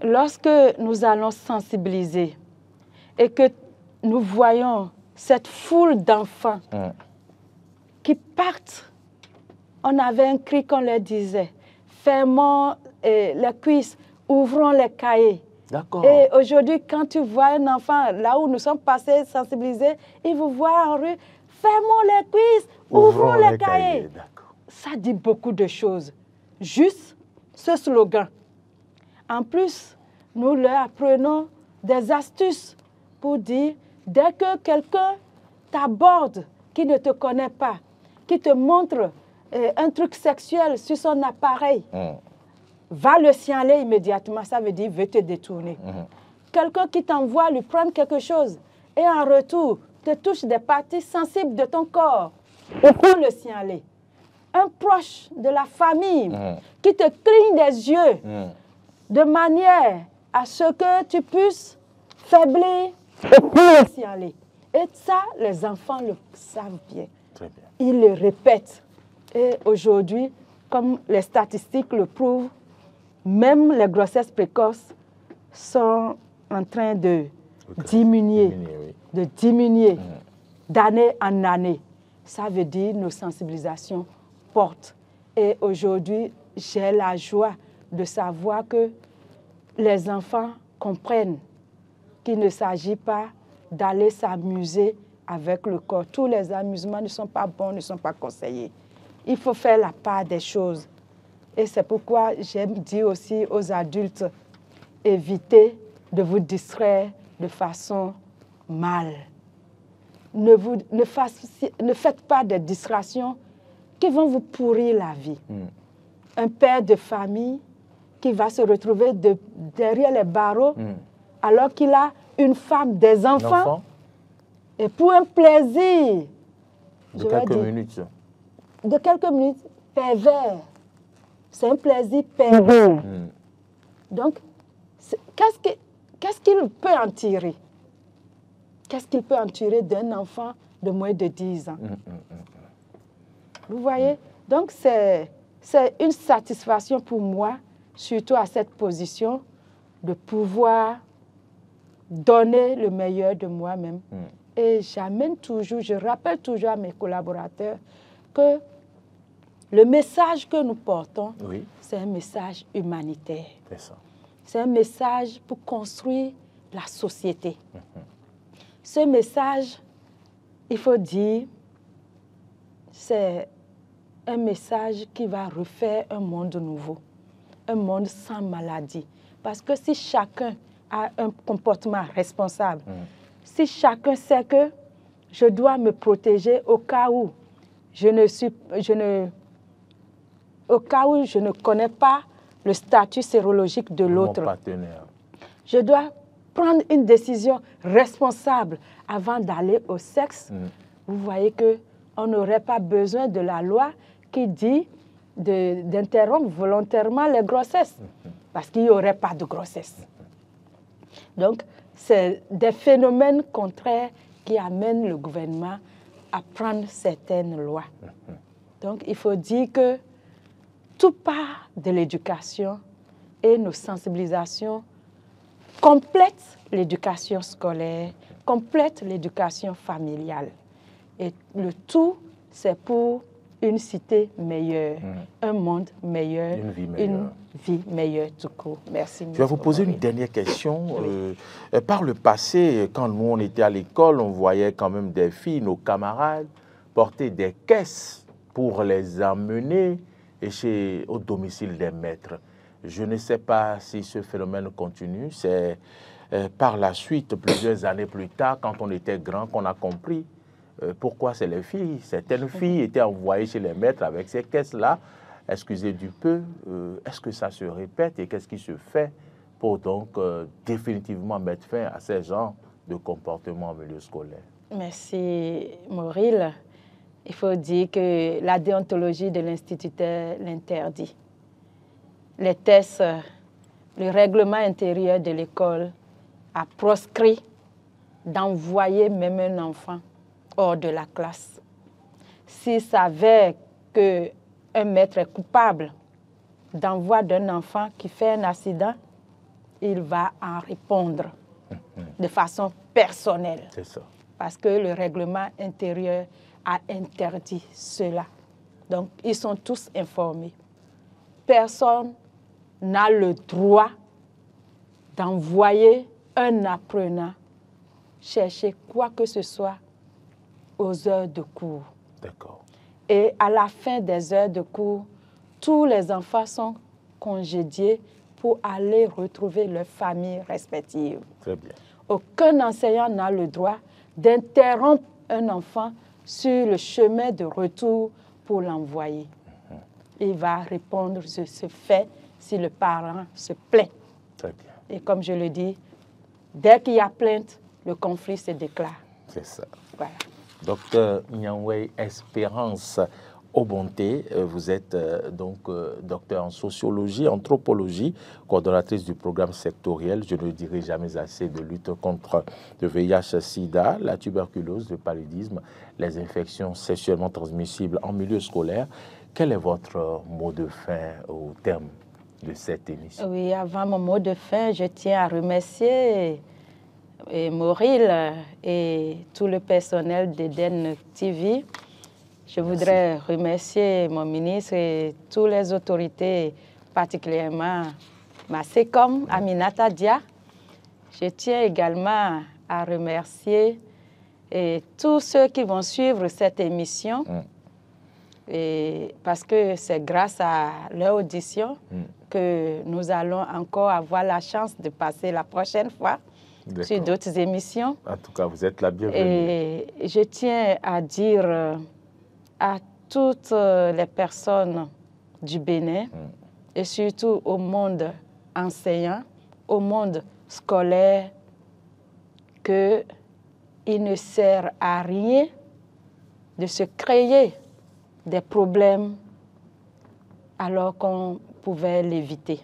Lorsque nous allons sensibiliser et que nous voyons cette foule d'enfants qui partent, on avait un cri qu'on leur disait, fermons les cuisses, ouvrons les cahiers. Et aujourd'hui, quand tu vois un enfant, là où nous sommes passés, sensibilisés, il vous voit en rue, fermons les cuisses, ouvrons les cahiers. Ça dit beaucoup de choses. Juste ce slogan. En plus, nous leur apprenons des astuces pour dire, dès que quelqu'un t'aborde, qui ne te connaît pas, qui te montre un truc sexuel sur son appareil, va le signaler immédiatement, ça veut dire veut te détourner. Quelqu'un qui t'envoie lui prendre quelque chose et en retour te touche des parties sensibles de ton corps, il faut le signaler. Un proche de la famille qui te cligne des yeux de manière à ce que tu puisses faiblir et puis le signaler. Et ça, les enfants le savent bien.
Très bien.
Ils le répètent. Et aujourd'hui, comme les statistiques le prouvent, même les grossesses précoces sont en train de diminuer, d'année en année. Ça veut dire nos sensibilisations portent. Et aujourd'hui, j'ai la joie de savoir que les enfants comprennent qu'il ne s'agit pas d'aller s'amuser avec le corps. Tous les amusements ne sont pas bons, ne sont pas conseillés. Il faut faire la part des choses. Et c'est pourquoi j'aime dire aussi aux adultes, évitez de vous distraire de façon mal. Ne faites pas des distractions qui vont vous pourrir la vie. Un père de famille qui va se retrouver derrière les barreaux alors qu'il a une femme, des enfants, et pour un plaisir
de quelques minutes.
De quelques minutes, pervers. C'est un plaisir pervers. Donc, qu'est-ce qu'il peut en tirer? Qu'est-ce qu'il peut en tirer d'un enfant de moins de 10 ans? Vous voyez? Donc, c'est une satisfaction pour moi, surtout à cette position, de pouvoir donner le meilleur de moi-même. Et j'amène toujours, je rappelle toujours à mes collaborateurs que le message que nous portons, c'est un message humanitaire. C'est un message pour construire la société. Ce message, il faut dire, c'est un message qui va refaire un monde nouveau, un monde sans maladie. Parce que si chacun a un comportement responsable, si chacun sait que je dois me protéger au cas où je ne connais pas le statut sérologique de l'autre, je dois prendre une décision responsable avant d'aller au sexe. Vous voyez qu'on n'aurait pas besoin de la loi qui dit d'interrompre volontairement les grossesses, parce qu'il n'y aurait pas de grossesse. Donc, c'est des phénomènes contraires qui amènent le gouvernement à prendre certaines lois. Donc, il faut dire que tout part de l'éducation et nos sensibilisations complètent l'éducation scolaire, complètent l'éducation familiale. Et le tout, c'est pour une cité meilleure, un monde meilleur, une vie meilleure tout court. Merci.
Je vais vous poser une dernière question. Par le passé, quand nous on était à l'école, on voyait quand même des filles, nos camarades, porter des caisses pour les emmener au domicile des maîtres. Je ne sais pas si ce phénomène continue. C'est par la suite, plusieurs années plus tard, quand on était grand, qu'on a compris pourquoi c'est les filles. Certaines filles étaient envoyées chez les maîtres avec ces caisses-là. Excusez du peu, est-ce que ça se répète et qu'est-ce qui se fait pour donc définitivement mettre fin à ces genres de comportements en milieu scolaire?
Merci, Mauril. Il faut dire que la déontologie de l'instituteur l'interdit. Les tests, le règlement intérieur de l'école a proscrit d'envoyer même un enfant hors de la classe. S'il s'avère qu'un maître est coupable d'envoi d'un enfant qui fait un accident, il va en répondre de façon personnel.
C'est ça.
Parce que le règlement intérieur a interdit cela. Donc, ils sont tous informés. Personne n'a le droit d'envoyer un apprenant chercher quoi que ce soit aux heures de cours.
D'accord.
Et à la fin des heures de cours, tous les enfants sont congédiés pour aller retrouver leurs familles respectives.
Très bien.
Aucun enseignant n'a le droit d'interrompre un enfant sur le chemin de retour pour l'envoyer. Il va répondre sur ce fait si le parent se plaint.
Très bien.
Et comme je le dis, dès qu'il y a plainte, le conflit se déclare.
C'est ça.
Voilà.
Docteur Nyanwei Espérance Obonté, vous êtes docteur en sociologie, anthropologie, coordonnatrice du programme sectoriel, je ne dirai jamais assez, de lutte contre le VIH-Sida, la tuberculose, le paludisme, les infections sexuellement transmissibles en milieu scolaire. Quel est votre mot de fin au terme de cette émission?
Oui, avant mon mot de fin, je tiens à remercier Mauril et tout le personnel d'Eden TV. Je voudrais remercier mon ministre et toutes les autorités, particulièrement ma SECOM, Aminata Dia. Je tiens également à remercier tous ceux qui vont suivre cette émission, parce que c'est grâce à leur audition que nous allons encore avoir la chance de passer la prochaine fois sur d'autres émissions.
En tout cas, vous êtes la bienvenue.
Et je tiens à dire à toutes les personnes du Bénin et surtout au monde enseignant, au monde scolaire, qu'il ne sert à rien de se créer des problèmes alors qu'on pouvait l'éviter.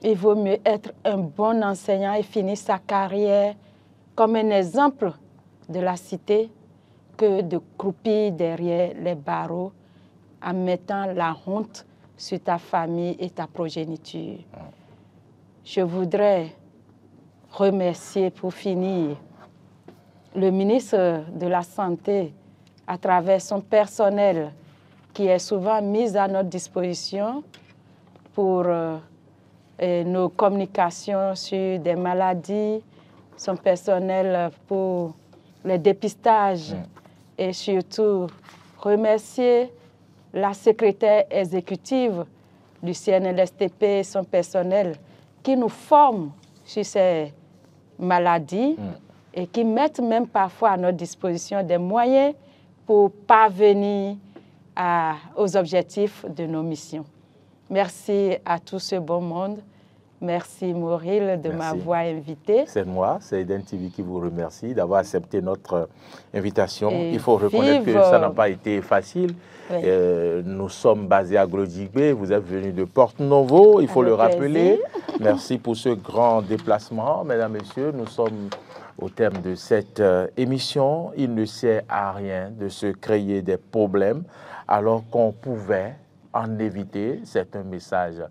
Il vaut mieux être un bon enseignant et finir sa carrière comme un exemple de la cité que de croupir derrière les barreaux en mettant la honte sur ta famille et ta progéniture. Je voudrais remercier pour finir le ministre de la Santé à travers son personnel qui est souvent mis à notre disposition pour nos communications sur des maladies, son personnel pour les dépistages et surtout remercier la secrétaire exécutive du CNLSTP et son personnel qui nous forment sur ces maladies et qui mettent même parfois à notre disposition des moyens pour parvenir aux objectifs de nos missions. Merci à tout ce bon monde. Merci Mauril de m'avoir invité.
C'est moi, c'est Eden TV qui vous remercie d'avoir accepté notre invitation. Il faut reconnaître que ça n'a pas été facile. Oui. Nous sommes basés à Glodjigbe, vous êtes venus de Porte-Novo, il faut le rappeler. Merci pour ce grand déplacement. Mesdames, Messieurs, nous sommes au terme de cette émission. Il ne sert à rien de se créer des problèmes alors qu'on pouvait en éviter. C'est un message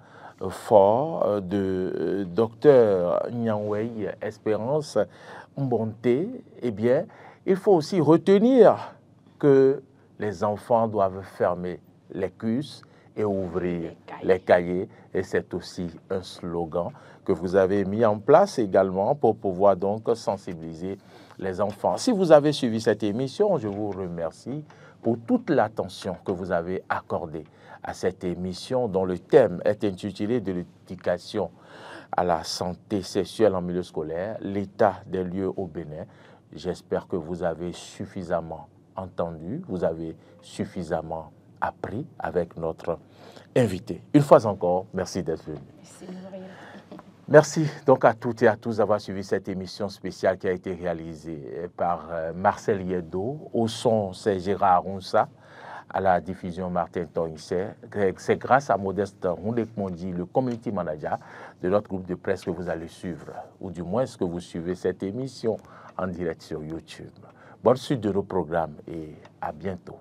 fort de docteur Nyanwei Espérance Mbonté. Eh bien, il faut aussi retenir que les enfants doivent fermer les CUS et ouvrir les cahiers. Et c'est aussi un slogan que vous avez mis en place également pour pouvoir donc sensibiliser les enfants. Si vous avez suivi cette émission, je vous remercie pour toute l'attention que vous avez accordée à cette émission dont le thème est intitulé de l'éducation à la santé sexuelle en milieu scolaire, l'état des lieux au Bénin. J'espère que vous avez suffisamment entendu, vous avez suffisamment appris avec notre invité. Une fois encore, merci d'être venu.
Merci.
Merci donc à toutes et à tous d'avoir suivi cette émission spéciale qui a été réalisée par Marcel Yedo. Au son, c'est Gérard Ronsa. À la diffusion, Martin Toïnset. C'est grâce à Modeste Roundekmondi, le community manager de notre groupe de presse, que vous allez suivre, ou du moins que vous suivez cette émission en direct sur YouTube. Bonne suite de nos programmes et à bientôt.